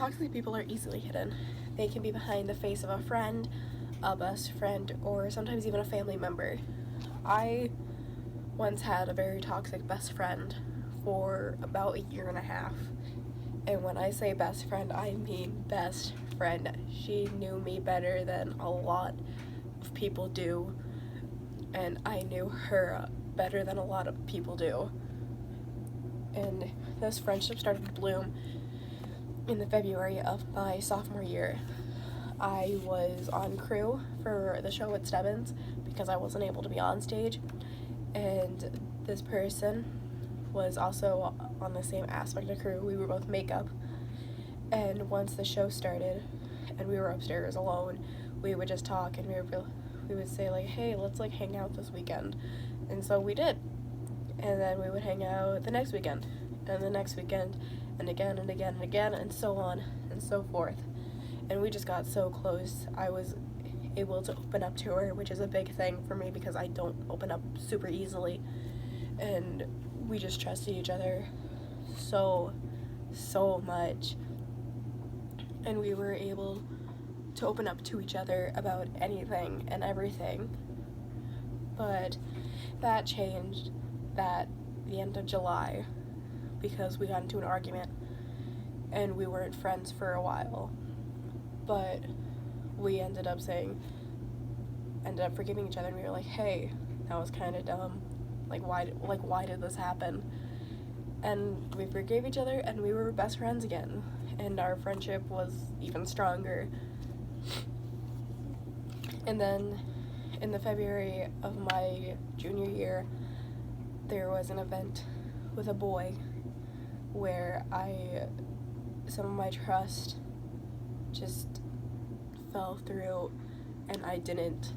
toxic people are easily hidden. They can be behind the face of a friend, a best friend, or sometimes even a family member. I once had a very toxic best friend for about a year and a half. And when I say best friend, I mean best friend. She knew me better than a lot of people do, and I knew her better than a lot of people do. And this friendship started to bloom in the February of my sophomore year. I was on crew for the show at Stebbins because I wasn't able to be on stage, and this person was also on the same aspect of crew. We were both makeup, and once the show started and we were upstairs alone, we would just talk, and we would say like, hey, let's like hang out this weekend. And so we did, and then we would hang out the next weekend and the next weekend and again and again and again, and so on and so forth. And we just got so close. I was able to open up to her, which is a big thing for me because I don't open up super easily, and we just trusted each other so much, and we were able to open up to each other about anything and everything. But that changed at the end of July because we got into an argument and we weren't friends for a while, but we ended up forgiving each other, and we were like, hey, that was kind of dumb, why did this happen? And we forgave each other, and we were best friends again, and our friendship was even stronger. And then in the February of my junior year, there was an event with a boy where some of my trust just fell through, and I didn't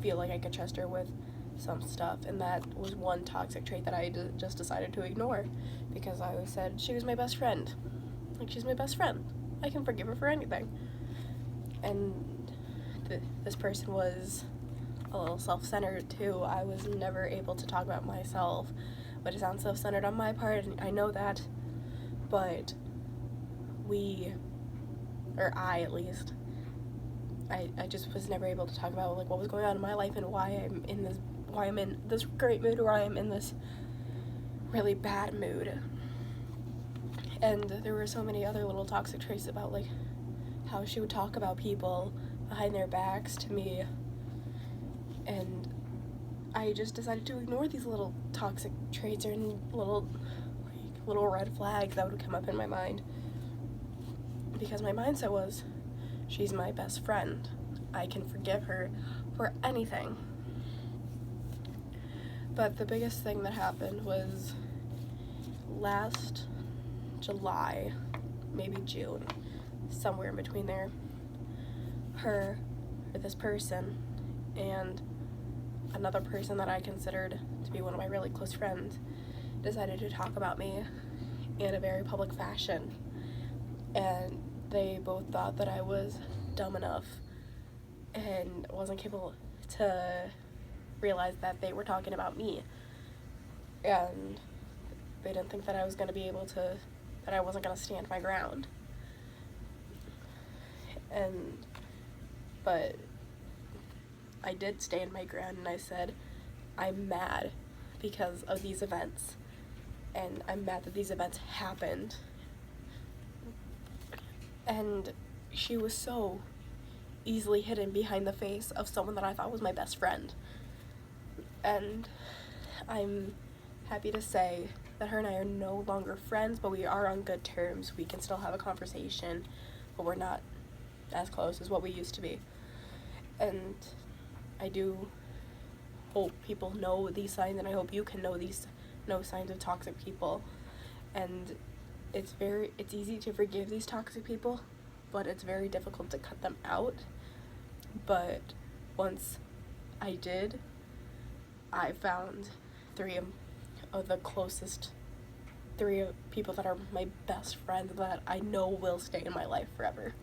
feel like I could trust her with some stuff, and that was one toxic trait that I just decided to ignore because I always said she was my best friend. Like, she's my best friend. I can forgive her for anything. And this person was a little self-centered too. I was never able to talk about myself, but it sounds self-centered on my part, and I know that, but I at least, I just was never able to talk about like what was going on in my life and why I'm in this great mood or why I'm in this really bad mood. And there were so many other little toxic traits about like how she would talk about people behind their backs to me, and I just decided to ignore these little toxic traits or little red flags that would come up in my mind, because my mindset was, she's my best friend. I can forgive her for anything. But the biggest thing that happened was last July, maybe June, somewhere in between there, this person and another person that I considered to be one of my really close friends decided to talk about me in a very public fashion, and they both thought that I was dumb enough and wasn't capable to realize that they were talking about me, and they didn't think that I was going to be able to, that I wasn't going to stand my ground. But I did stand my ground, and I said, I'm mad because of these events, and I'm mad that these events happened. And she was so easily hidden behind the face of someone that I thought was my best friend. And I'm happy to say that her and I are no longer friends, but we are on good terms. We can still have a conversation, but we're not as close as what we used to be. And I do hope people know these signs, and I hope you can know signs of toxic people. And it's easy to forgive these toxic people, but it's very difficult to cut them out. But once I did, I found three of the closest, three people that are my best friends that I know will stay in my life forever.